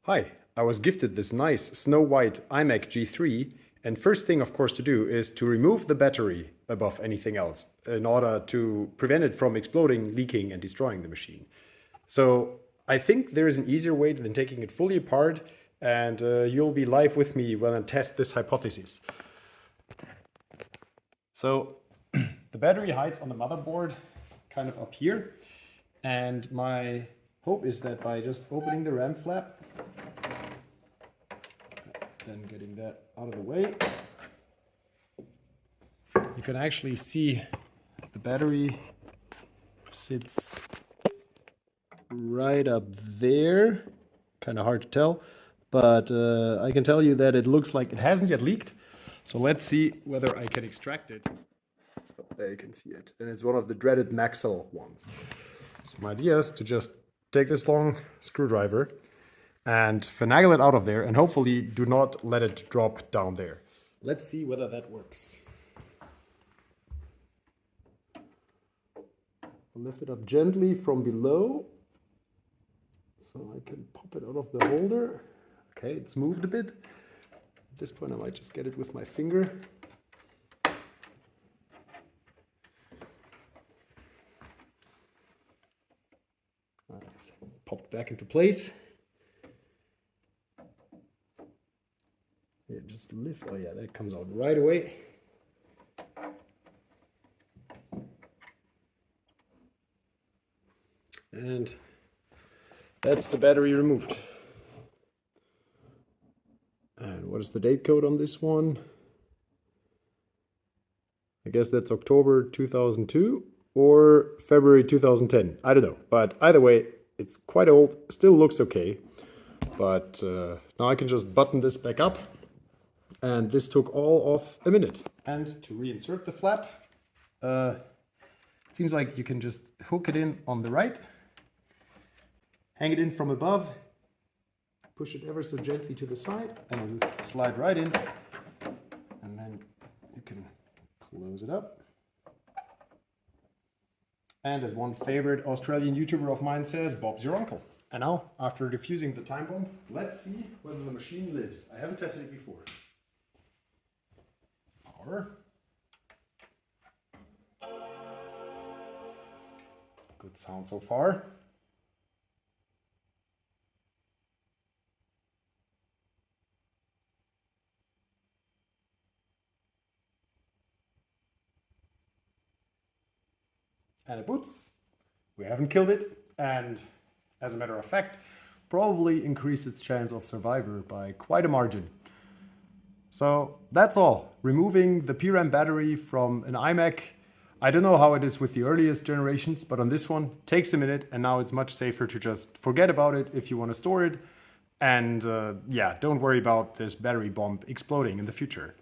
Hi, I was gifted this nice snow white iMac G3, and first thing of course to do is to remove the battery above anything else in order to prevent it from exploding, leaking and destroying the machine. So I think there is an easier way than taking it fully apart, and you'll be live with me when I test this hypothesis. So the battery hides on the motherboard kind of up here, and my hope is that by just opening the RAM flap, then getting that out of the way, you can actually see the battery sits right up there. Kind of hard to tell, but I can tell you that it looks like it hasn't yet leaked. So let's see whether I can extract it. So there you can see it, and it's one of the dreaded Maxell ones. So my idea is to just take this long screwdriver and finagle it out of there, and hopefully do not let it drop down there. Let's see whether that works. I'll lift it up gently from below so I can pop it out of the holder. Okay, it's moved a bit. At this point I might just get it with my finger. It's popped back into place. Yeah, just lift. Oh yeah, that comes out right away. And that's the battery removed. And what is the date code on this one? I guess that's October 2002 or February 2010. I don't know. But either way, it's quite old. Still looks okay. But now I can just button this back up. And this took all of a minute. And to reinsert the flap, it seems like you can just hook it in on the right, hang it in from above, push it ever so gently to the side, and it'll slide right in. And then you can close it up. And as one favorite Australian YouTuber of mine says, Bob's your uncle. And now, after defusing the time bomb, let's see whether the machine lives. I haven't tested it before. Power. Good sound so far. And it boots. We haven't killed it, and as a matter of fact, probably increased its chance of survival by quite a margin. So that's all. Removing the PRAM battery from an iMac. I don't know how it is with the earliest generations, but on this one, takes a minute, and now it's much safer to just forget about it if you want to store it. And yeah, don't worry about this battery bomb exploding in the future.